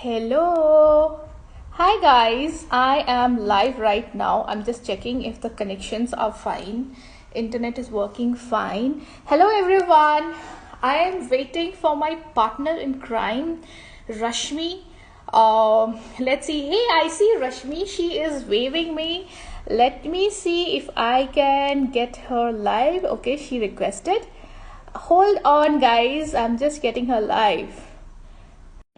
Hello. Hi guys, I am live right now. I'm just checking if the connections are fine. Internet is working fine. Hello everyone. I am waiting for my partner in crime, Rashmi. Let's see. Hey, I see Rashmi. She is waving me. Let me see if I can get her live. Okay, she requested. Hold on, guys. I'm just getting her live.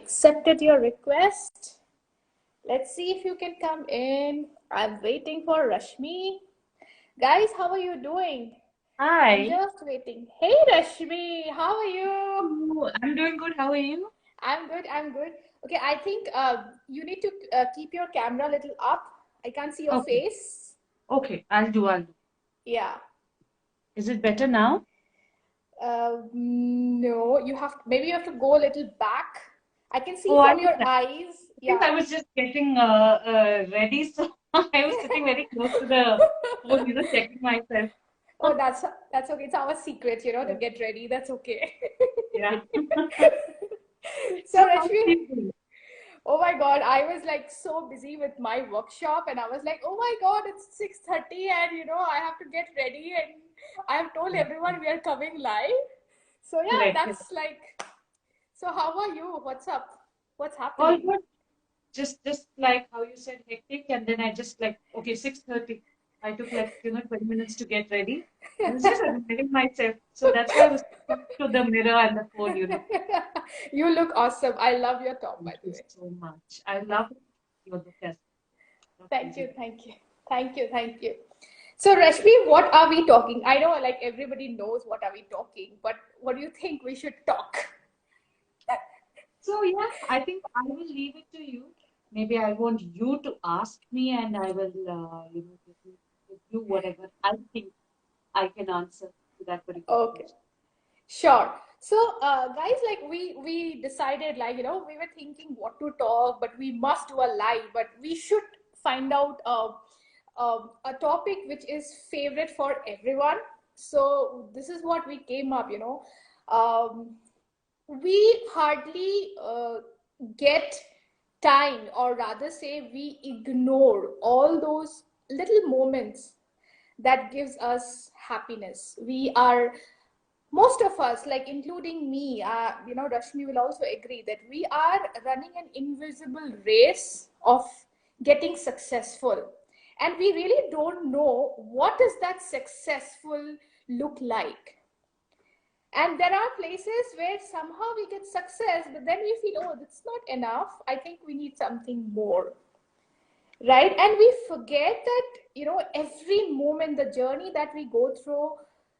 Accepted your request. Let's see if you can come in. I'm waiting for Rashmi. Guys, how are you doing? I'm Hi. just waiting. Hey Rashmi, how are you? Oh, I'm doing good. How are you? I'm good, I'm good. Okay, I think you need to keep your camera a little up. I can't see your Okay. face. Okay. I'll do. Yeah. Is it better now? No, you have maybe you have to go a little back. I can see Oh, from your eyes. I think Yeah. I was just getting ready, so I was sitting very close to the phone, checking myself. Oh, that's okay. It's our secret, to get ready. That's okay. Yeah. So So how are Rashmi, you doing? oh my God, I was like so busy with my workshop, and I was like, oh my God, it's 6:30, and I have to get ready, and I have told everyone we are coming live. So yeah, Correct. that's like. So how are you? What's up? What's All happening? good. Just like how you said hectic, and then I just like, okay, 6:30. I took like, 20 minutes to get ready. I was just admiring myself. So that's why I was talking to the mirror and the phone. You look awesome. I love your top, by Thank the you way. so much. I love your look as well. Thank you, Amazing. thank you, thank you, thank you. So, Rashmi, what are we talking? I know, like everybody knows what are we talking, but what do you think we should talk? So yeah, I think I will leave it to you. Maybe I want you to ask me, and I will, give you whatever I think I can answer to that particular Okay, question. sure. So, guys, like we decided, like we were thinking what to talk, but we must do a live. But we should find out a topic which is favorite for everyone. So this is what we came up. We hardly get time, or rather say we ignore all those little moments that gives us happiness. We are, most of us, like including me, Rashmi will also agree that we are running an invisible race of getting successful, and we really don't know what does that successful look like. And there are places where somehow we get success, but then we feel, oh, that's not enough. I think we need something more, right? And we forget that, every moment, the journey that we go through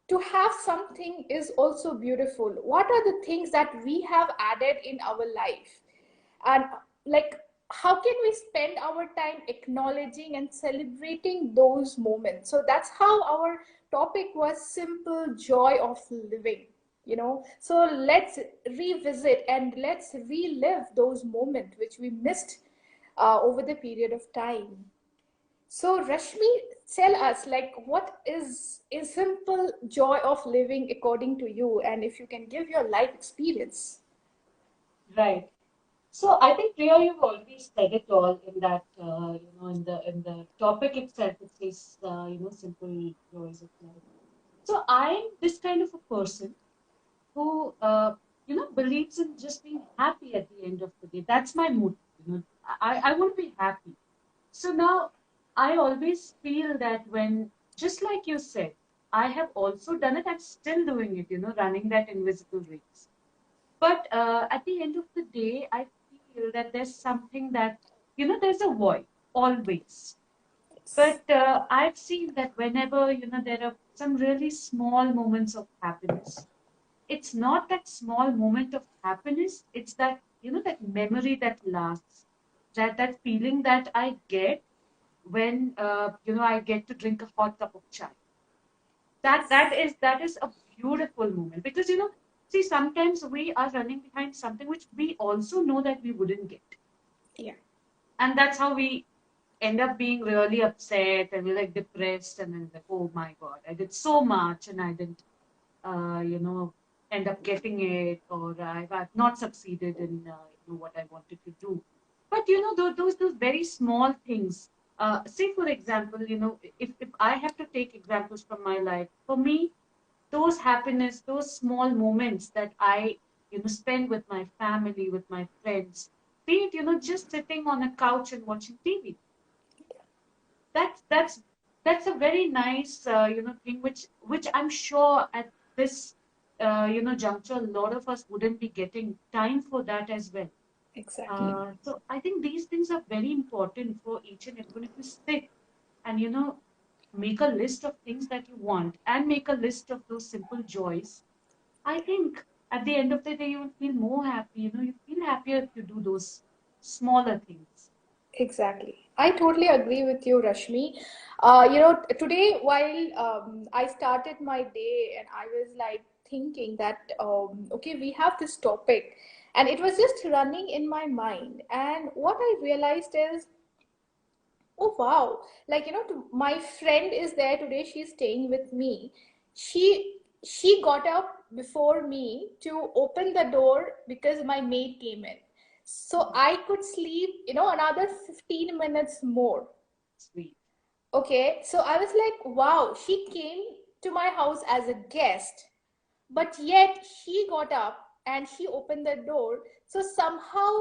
to have something is also beautiful. What are the things that we have added in our life? And like, how can we spend our time acknowledging and celebrating those moments? So that's how our topic was simple joy of living. So let's revisit and let's relive those moments which we missed over the period of time. So Rashmi, tell us, like, what is a simple joy of living according to you, and if you can give your life experience. Right. So I think Priya, you've already said it all in that, in the topic itself. It says, simple joys of life. So I'm this kind of a person who believes in just being happy at the end of the day. That's my motive. I want to be happy. So now I always feel that when, just like you said, I have also done it. I'm still doing it. Running that invisible race. But at the end of the day, I feel that there's something that, there's a void always. But I've seen that whenever, there are some really small moments of happiness, it's not that small moment of happiness, it's that, that memory that lasts, that feeling that I get when, I get to drink a hot cup of chai. That is a beautiful moment, because, see, sometimes we are running behind something which we also know that we wouldn't get, Yeah. and that's how we end up being really upset, and we're like depressed, and then like, oh my god, I did so much and I didn't, uh, you know, end up getting it, or I've not succeeded in what I wanted to do. But those very small things. Say for example, if I have to take examples from my life, for me, those happiness, those small moments that I spend with my family, with my friends, be it just sitting on a couch and watching TV. That's that's that's a very nice thing, which I'm sure at this juncture a lot of us wouldn't be getting time for that as well. Exactly. So I think these things are very important for each and everyone. If you sit and make a list of things that you want and make a list of those simple joys, I think at the end of the day you will feel more happy. You feel happier if you do those smaller things. Exactly. I totally agree with you, Rashmi. Today while I started my day and I was like thinking that, okay, we have this topic, and it was just running in my mind. And what I realized is, oh wow, like my friend is there today. She's staying with me. She got up before me to open the door because my maid came in, so I could sleep another 15 minutes more. Sweet. Okay, so I was like, wow, she came to my house as a guest, but yet she got up and she opened the door. So somehow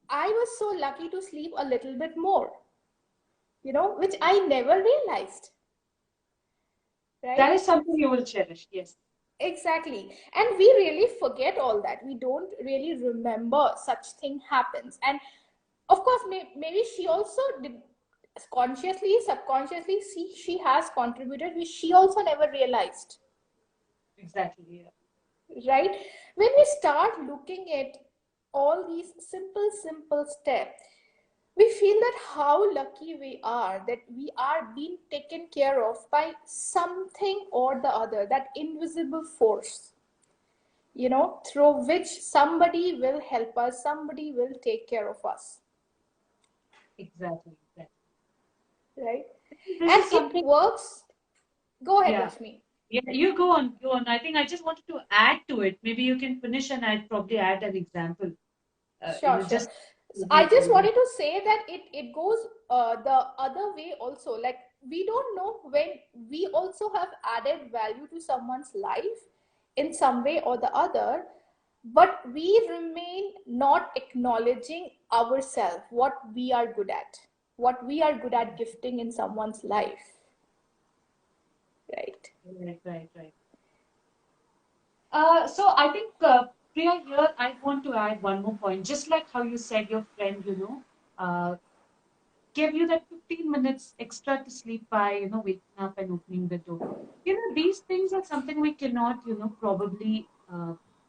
I was so lucky to sleep a little bit more, which I never realized, That right? is something you will cherish. Yes. Exactly. And we really forget all that. We don't really remember such thing happens. And of course, maybe she also did consciously, subconsciously, see, she has contributed, which she also never realized, Exactly. Yeah. right? When we start looking at all these simple steps, we feel that how lucky we are that we are being taken care of by something or the other, that invisible force, through which somebody will help us, somebody will take care of us, Exactly. Exactly. right? This And is it something. works. Go ahead, Yeah. Rashmi. Yeah. You go on. Go on. I think I just wanted to add to it. Maybe you can finish, and I'd probably add an example. Sure. Just So I the just the wanted to say that it goes the other way also. Like, we don't know when we also have added value to someone's life in some way or the other, but we remain not acknowledging ourselves, what we are good at, what we are good at gifting in someone's life, right? right, right, right. So I think, Priya, here I want to add one more point. Just like how you said your friend, uh, gave you that 15 minutes extra to sleep by, waking up and opening the door. These things are something we cannot, probably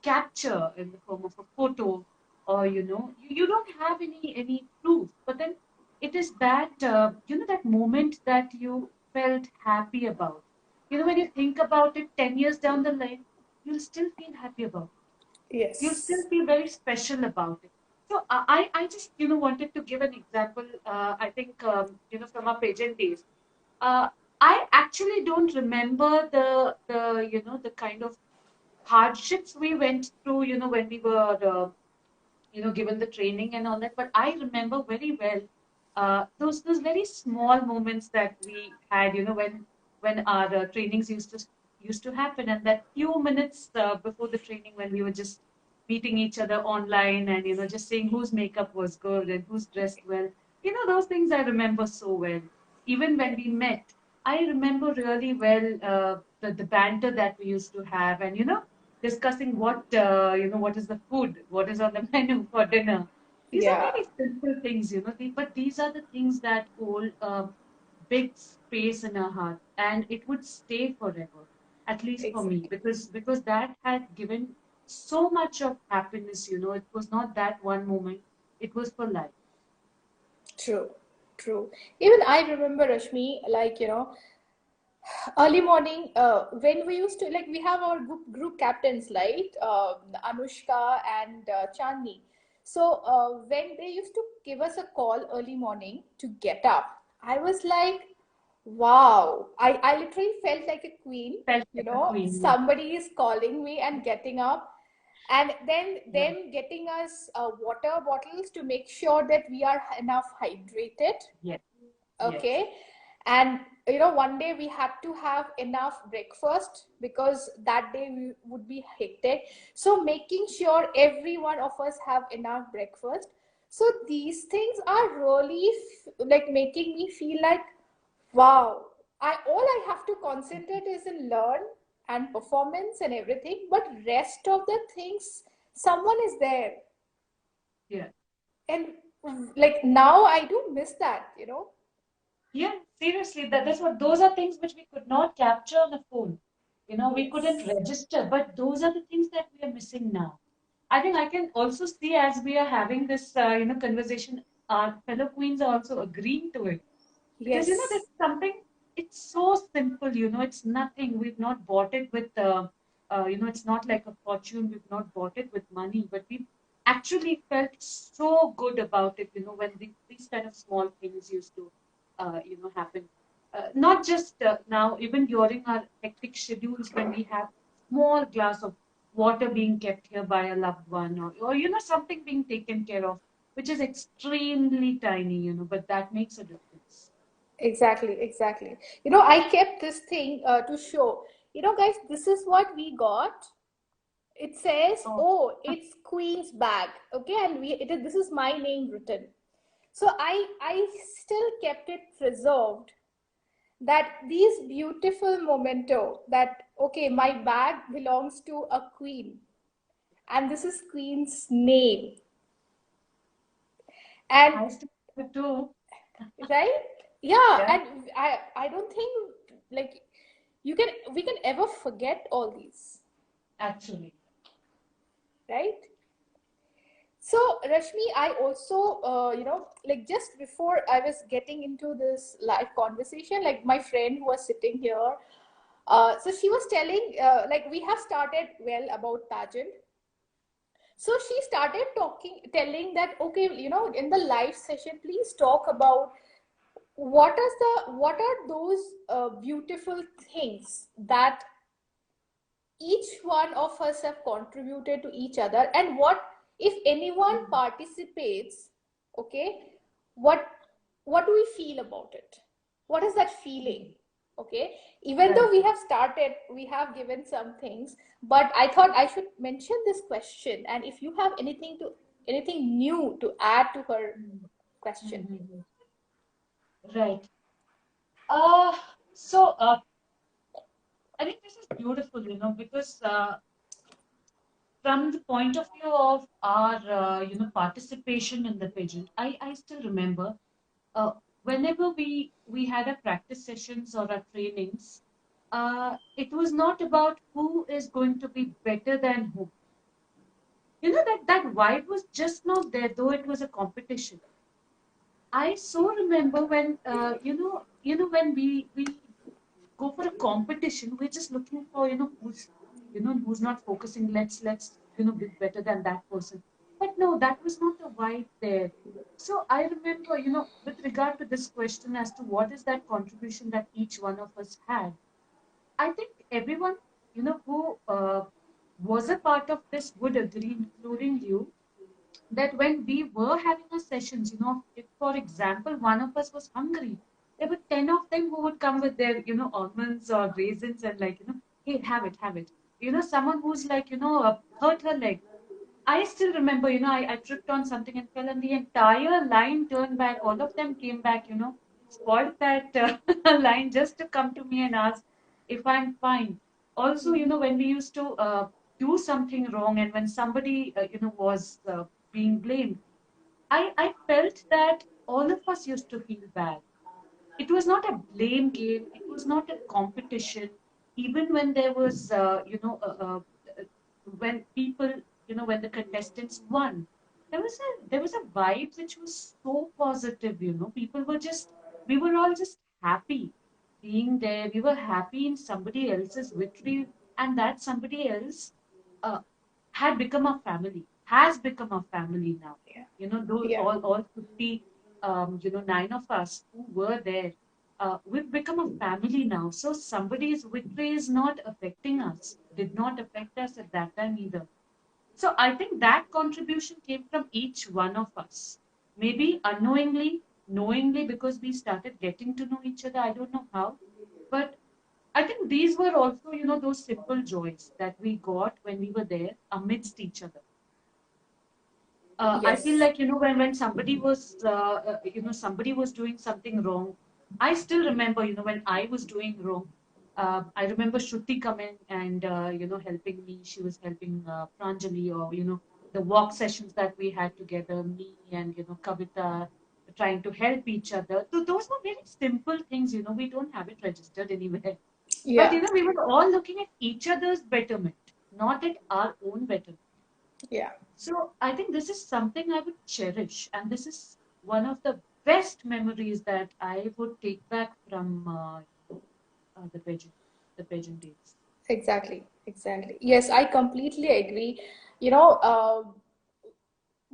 capture in the form of a photo, or, you don't have any proof. But then it is that, that moment that you felt happy about. When you think about it 10 years down the line, you'll still feel happy about it. You'll still Yes. feel very special about it. So I just wanted to give an example. I think from our pageant days. Uh, I actually don't remember the the kind of hardships we went through. When we were given the training and all that. But I remember very well those very small moments that we had. When our trainings used to happen, and that few minutes before the training, when we were just meeting each other online, and just saying whose makeup was good and who's dressed well. Those things I remember so well. Even when we met, I remember really well the banter that we used to have, and discussing what is the food, what is on the menu for dinner. These are Yeah. very simple things, but these are the things that hold a big space in our heart, and it would stay forever, at least for me, Exactly. because that had given so much of happiness. It was not that one moment; it was for life. True. True. Even I remember, Rashmi, like, early morning, when we used to, like, we have our group captains, right? Anushka and Chandni. So when they used to give us a call early morning to get up, I was like, wow, I literally felt like a queen. Felt like a queen. Yeah. Somebody is calling me and getting up. And then Right. them getting us water bottles to make sure that we are enough hydrated. Yes. Yes. Okay. And you know, one day we had to have enough breakfast because that day we would be hectic, so making sure every one of us have enough breakfast. So these things are really like making me feel like, wow, I have to concentrate is in learn and performance and everything, but rest of the things, someone is there. Yeah. And like now I do miss that, you know. Yeah, seriously, that's what those are things which we could not capture on a phone. We couldn't Yes. register, but those are the things that we are missing now. I think I can also see as we are having this, conversation, our fellow queens are also agreeing to it because Yes. that's something. It's so simple. It's nothing. We've not bought it with, it's not like a fortune. We've not bought it with money, but we actually felt so good about it. When these kind of small things used to, happen. Not just now, even during our hectic schedules when we have small glass of water being kept here by a loved one, or something being taken care of, which is extremely tiny, but that makes a difference. Exactly, exactly. You know, I kept this thing to show, you know, guys, this is what we got. It says, Oh, oh, it's Queen's bag. Okay, and this is my name written. So I still kept it preserved, that these beautiful memento that okay, my bag belongs to a queen, and this is Queen's name. And I still have it too. right, yeah, Yeah, and I don't think like we can ever forget all these, actually. right? So Rashmi, I also like just before I was getting into this live conversation, like my friend who was sitting here, so she was telling like we have started well about pageant. So she started talking, telling that okay, you know, in the live session please talk about what are those beautiful things that each one of us have contributed to each other, and what if anyone Mhm. participates, okay, what what do we feel about it, what is that feeling? Mhm. Okay, even though Right. we have started, we have given some things, but I thought I should mention this question, and if you have anything new to add to her Mhm. question. Mhm. Right. Uh, so I think this is beautiful, because from the point of view of our, participation in the pageant, I still remember uh, whenever we had our practice sessions or our trainings, it was not about who is going to be better than who. That vibe was just not there, though it was a competition. I so remember when when we go for a competition, we're just looking for who's not focusing. Let's be better than that person. But no, that was not the vibe there. So I remember, with regard to this question as to what is that contribution that each one of us had, I think everyone who was a part of this would agree, including you, that when we were having our sessions, if for example one of us was hungry, there were 10 of them who would come with their, almonds or raisins and like, hey, have it. Someone who's like, hurt her leg. I still remember, I tripped on something and fell, and the entire line turned back. All of them came back, spoiled that line just to come to me and ask if I'm fine. Also, when we used to do something wrong and when somebody, was being blamed, I felt that all of us used to feel bad. It was not a blame game. It was not a competition. Even when there was, when people, when the contestants won, there was a vibe which was so positive. People were just, we were all just happy being there. We were happy in somebody else's victory, and that somebody else uh, had become a family, has become a family now. Yeah. Those Yeah. all 50, nine of us who were there, we've become a family now. So somebody's victory is not affecting us, did not affect us at that time either. So I think that contribution came from each one of us. Maybe unknowingly, knowingly, because we started getting to know each other. I don't know how. But I think these were also, those simple joys that we got when we were there amidst each other. I feel Yes. like, when somebody was doing something wrong. I still remember, when I was doing wrong. I remember Shruti coming and helping me. She was helping Pranjali, or the walk sessions that we had together, me and Kavita, trying to help each other. So those were very simple things. We don't have it registered anywhere. But Yeah. we were all looking at each other's betterment, not at our own betterment. Yeah. So I think this is something I would cherish, and this is one of the best memories that I would take back from the pageant days. Exactly. Exactly. Yes, I completely agree. You know,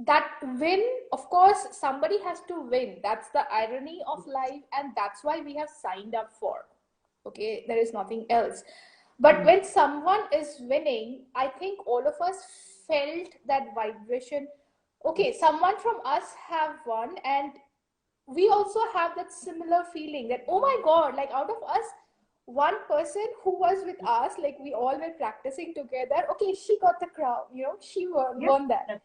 that win, of course, somebody has to win. That's the irony of life, and that's why we have signed up for. Okay, there is nothing else. But Right. when someone is winning, I think all of us felt that vibration. Okay, someone from us have won, and we also have that similar feeling that, oh my god, like out of us, one person who was with us, like we all were practicing together, okay, she got the crown, she Yes, won that. that's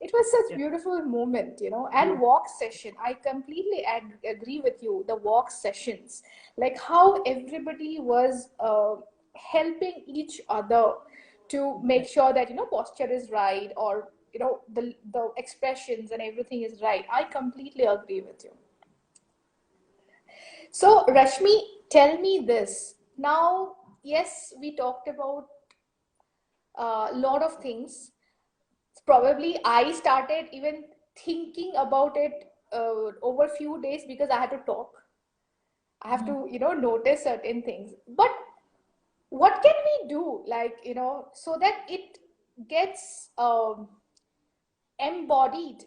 It was such yeah. beautiful moment, and walk session, I completely agree with you. The walk sessions, like how everybody was helping each other to make Right. sure that posture is right, or the expressions and everything is right. I completely agree with you. So, Rashmi, tell me this. Now, yes, we talked about a lot of things. Probably I started even thinking about it over a few days because I had to talk. I have Mhm. to, notice certain things. But what can we do, like, so that it gets embodied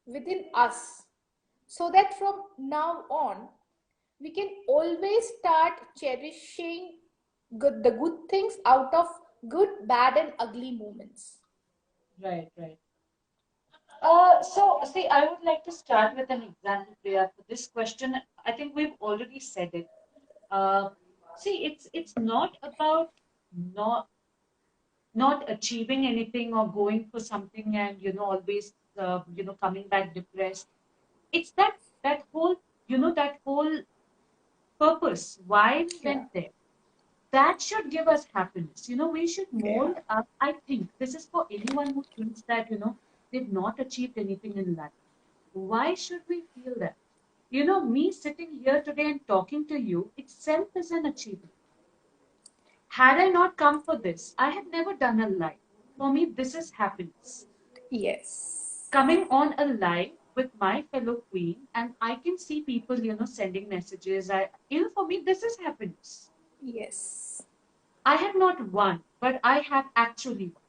within us, so that from now on we can always start cherishing the good things out of good, bad, and ugly moments. Right, right. So, see, I would like to start with an example, Priya, for this question. I think we've already said it. Uh, See, it's not about not not achieving anything or going for something and always coming back depressed. It's that whole that whole purpose why we Yeah. went there. That should give us happiness. We should Yeah. mold up. I think this is for anyone who thinks that they've not achieved anything in life. Why should we feel that? Me sitting here today and talking to you itself is an achievement. Had I not come for this, I had never done a live. For me, this is happiness. Yes. Coming on a live with my fellow queen, and I can see people, sending messages. For me, this is happiness. Yes. I have not won, but I have actually won.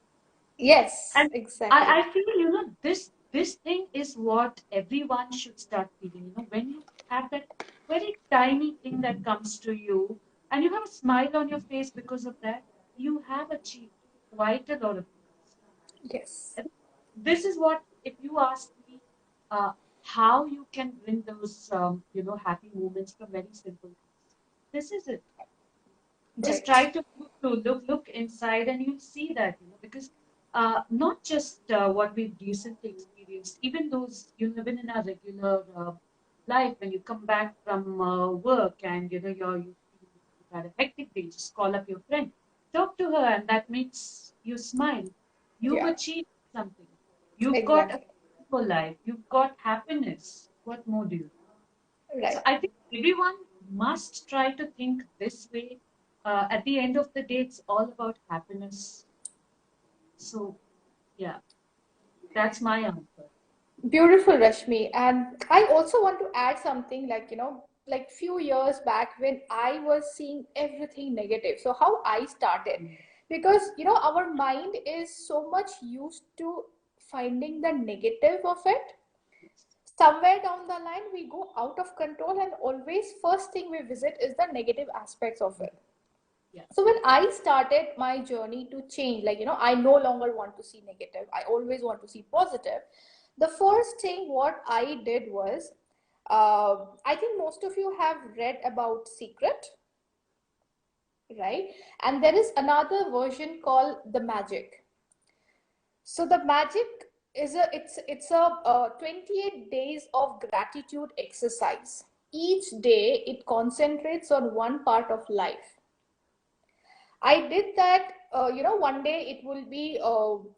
Yes, And exactly. I feel, this thing is what everyone should start feeling. When you have that very tiny thing that comes to you and you have a smile on your face because of that, you have achieved quite a lot of things. Yes. And this is what, if you ask me, uh, how you can bring those, happy moments from very simple things. This is it. Just Right. try to look inside and you'll see that because not just what we've recently experienced, even those even in our regular life, when you come back from work and you've had a hectic day, just call up your friend, talk to her, and that makes you smile. You've Yeah. achieved something. You've got a Exactly. peaceful life. You've got happiness. What more do you? So Right. I think everyone must try to think this way. At the end of the day, it's all about happiness. So yeah, that's my answer. Beautiful, Rashmi. And I also want to add something, like, like few years back when I was seeing everything negative. So how I started, because our mind is so much used to finding the negative of it. Somewhere down the line we go out of control, and always first thing we visit is the negative aspects of it. Yeah. So when I started my journey to change, like, I no longer want to see negative, I always want to see positive. The first thing what I did was, I think most of you have read about Secret, right? And there is another version called The Magic. So the Magic is a 28 days of gratitude exercise. Each day it concentrates on one part of life. I did that. One day it will be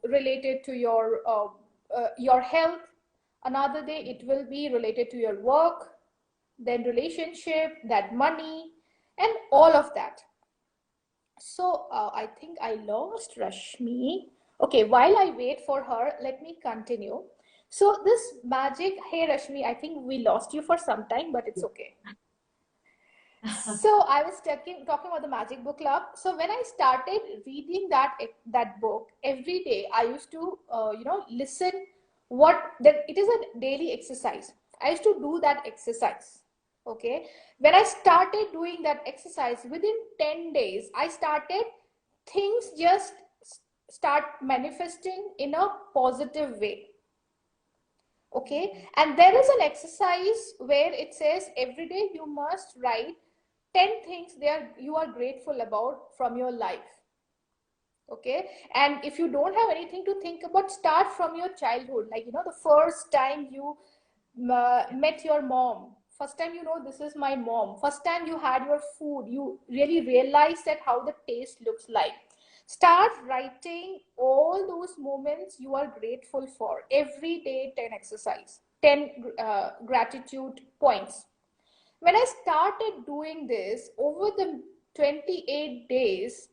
related to your health. Another day it will be related to your work, then relationship, that money, and all of that. So I think I lost Rashmi. Okay, while I wait for her, let me continue. So this magic, hey Rashmi, I think we lost you for some time, but it's okay. So I was talking about the Magic Book Club. So when I started reading that book every day, I used to listen what that it is a daily exercise. I used to do that exercise. Okay, when I started doing that exercise within 10 days, I started things just start manifesting in a positive way. Okay, and there is an exercise where it says every day you must write 10 things you are grateful about from your life. Okay, and if you don't have anything to think about, start from your childhood, like the first time you met your mom, first time this is my mom, first time you had your food, you really realize that how the taste looks like. Start writing all those moments you are grateful for every day. 10 exercise, 10 gratitude points. When I started doing this over the 28 days,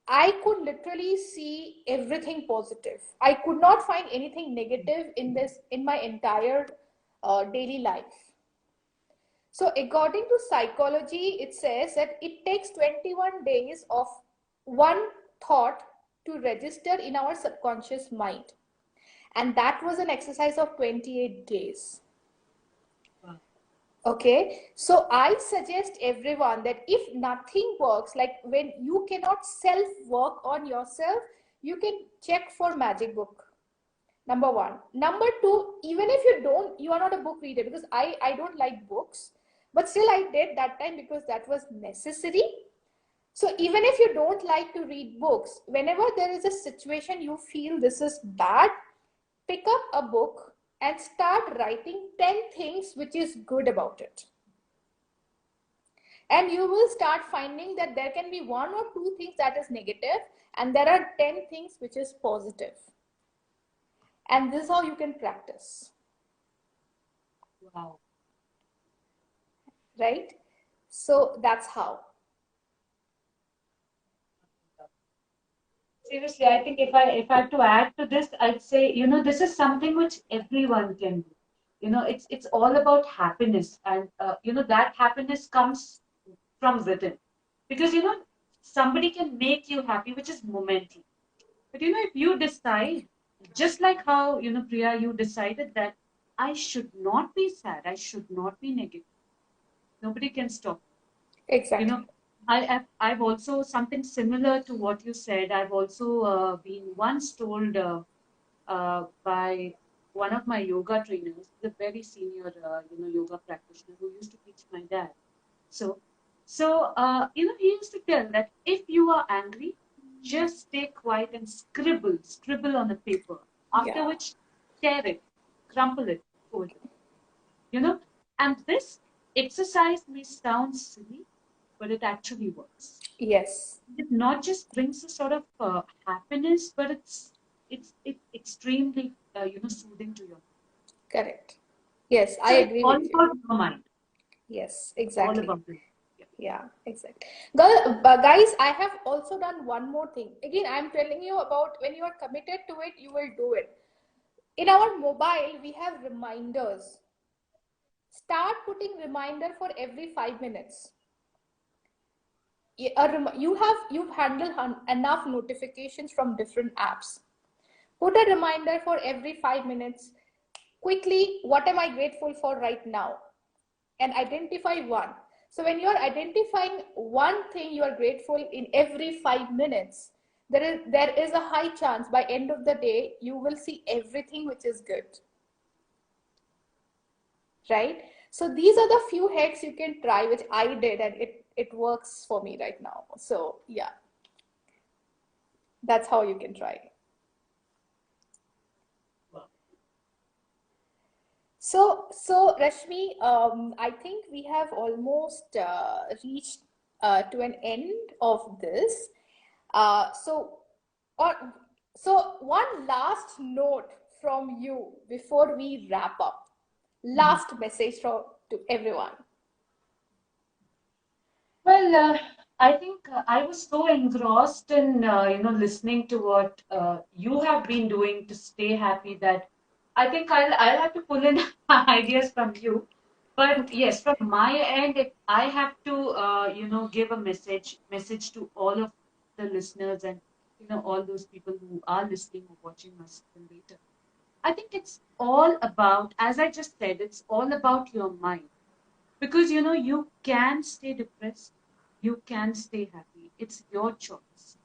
I could literally see everything positive. I could not find anything negative in my entire daily life. So according to psychology, it says that it takes 21 days of one thought to register in our subconscious mind. And that was an exercise of 28 days. Okay, so I suggest everyone that if nothing works, like when you cannot self work on yourself, you can check for Magic Book. Number one. Number two, even if you are not a book reader, because I don't like books, but still I did that time because that was necessary. So even if you don't like to read books, whenever there is a situation you feel this is bad, pick up a book and start writing 10 things which is good about it. And you will start finding that there can be one or two things that is negative, and there are 10 things which is positive. And this is how you can practice. Wow. Right? So that's how. Seriously, I think if I have to add to this, I'd say, this is something which everyone can do. It's all about happiness, and that happiness comes from within, because somebody can make you happy, which is momentary. But if you decide, just like how Priya, you decided that I should not be sad, I should not be negative. Nobody can stop. You Exactly. know, I've also something similar to what you said. I've also been once told by one of my yoga trainers, the very senior yoga practitioner who used to teach my dad. So he used to tell that if you are angry, just stay quiet and scribble on a paper. After Yeah. which, tear it, crumple it over there. You know, and this exercise may sound silly, but it actually works. Yes. It not just brings a sort of happiness, but it's extremely soothing to your. Correct. Yes, I So it's agree all with you. about your mind. Yes, It's all exactly. about it. Yeah. Yeah, exactly. Guys, I have also done one more thing. Again, I'm telling you about when you are committed to it, you will do it. In our mobile, we have reminders. Start putting reminder for every 5 minutes. You've handled enough notifications from different apps. Put a reminder for every 5 minutes. Quickly, what am I grateful for right now? And identify one. So when you're identifying one thing you are grateful in every 5 minutes, there is a high chance by end of the day you will see everything which is good, right? So these are the few hacks you can try, which I did, and it works for me right now. So yeah, that's how you can try. Wow. So Rashmi, I think we have almost reached to an end of this. So, or, so one last note from you before we wrap up. Mhm. Last message from to everyone. Well, I think I was so engrossed in listening to what you have been doing to stay happy that I think I'll have to pull in ideas from you. But yes, from my end, if I have to give a message to all of the listeners and all those people who are listening or watching us later, I think it's all about, as I just said, it's all about your mind. Because you can stay depressed, you can stay happy. It's your choice.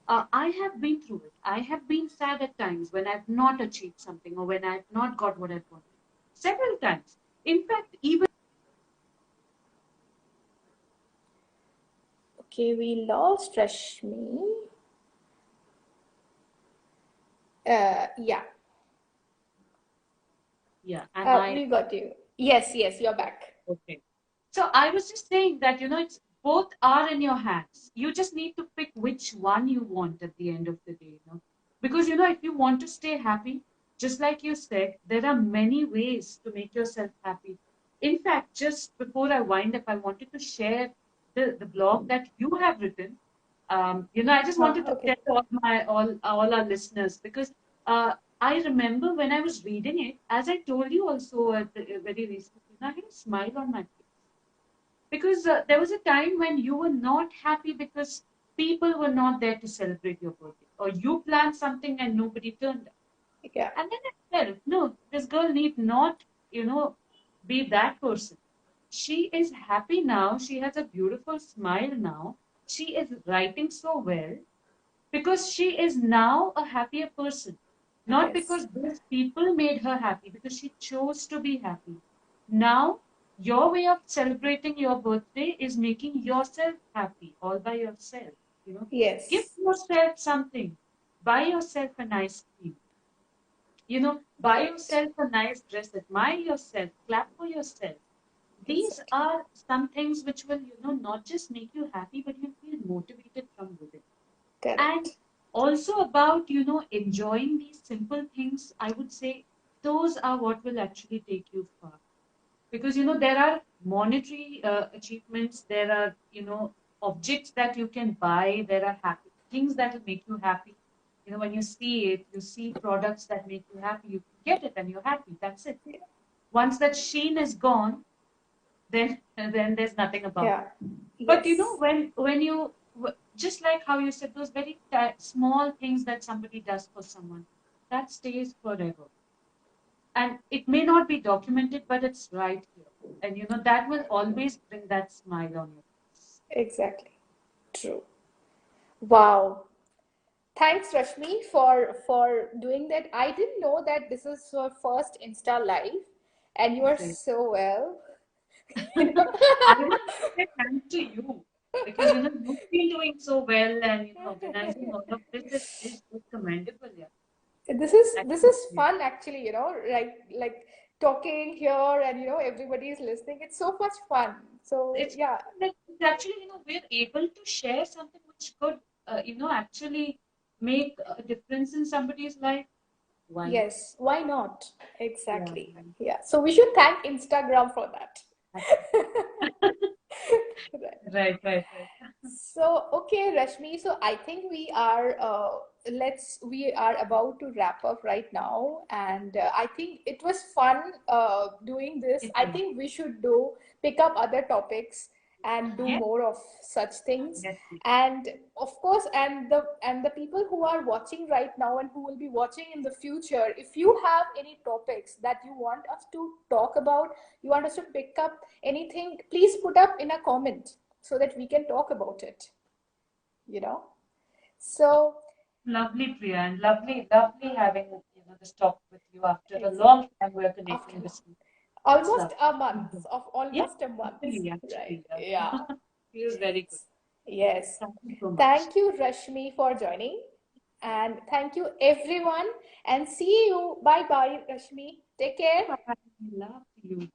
I have been through it. I have been sad at times when I've not achieved something or when I've not got what I've wanted. Several times. In fact, even Okay, we lost Rashmi. Yeah, yeah, am I we got you. Yes, yes, you're back. okay? So I was just saying that it's both are in your hands. You just need to pick which one you want at the end of the day. Because if you want to stay happy, just like you said, there are many ways to make yourself happy. In fact, just before I wind up, I wanted to share the blog that you have written. I just wanted to Okay. tell all our listeners because I remember when I was reading it, as I told you also very recently, I had a smile on my face because there was a time when you were not happy because people were not there to celebrate your birthday, or you planned something and nobody turned up. Yeah. And then I felt, no, this girl need not, be that person. She is happy now. She has a beautiful smile now. She is writing so well because she is now a happier person. Not Yes. because those people made her happy, because she chose to be happy. Now, your way of celebrating your birthday is making yourself happy all by yourself. Give Yes. yourself something. Buy yourself a nice cream. Buy Correct. yourself a nice dress, admire yourself, clap for yourself. These Exactly. are some things which will, not just make you happy, but you'll feel motivated from within. And Correct. also about enjoying these simple things, I would say those are what will actually take you far, because there are monetary achievements, there are objects that you can buy, there are happy things that will make you happy. When you see it, you see products that make you happy, you get it and you're happy, that's it. Once that sheen is gone, then there's nothing about Yeah. it. But Yes. when you just like how you said, those very small things that somebody does for someone, that stays forever. And it may not be documented, but it's right here. And that will always bring that smile on your face. Exactly. True. Wow. Thanks, Rashmi, for doing that. I didn't know that this is your first Insta live, and you are Great. so well. You know, I want to say thanks to you because you've been doing so well, and organizing all of this is just commendable. Yeah. this is Yeah. fun actually. Like talking here, and everybody is listening. It's so much fun. So It's yeah, it's actually we're able to share something which could actually make a difference in somebody's life. Why not? yes. Why not? Yeah. Exactly. Yeah. So we should thank Instagram for that. Right. Right, right, right. So, okay, Rashmi, so I think we are about to wrap up right now, and I think it was fun doing this. It I is. think we should do pick up other topics and do Yes, more of such things. yes, yes. And of course, and the people who are watching right now and who will be watching in the future, if you have any topics that you want us to talk about, you want us to pick up anything, please put up in a comment so that we can talk about it, you know. So Lovely, Priya, and lovely, lovely having this talk with you after a exactly, long time. We're after connecting this week. It's almost lovely. a month, Mhm. of Yeah, almost a month, right? actually, Yeah. yeah. Feels very good. Yes. Thank you so much. Thank you, Rashmi, for joining. And thank you, everyone. And see you. Bye bye, Rashmi. Take care. Bye. Love you.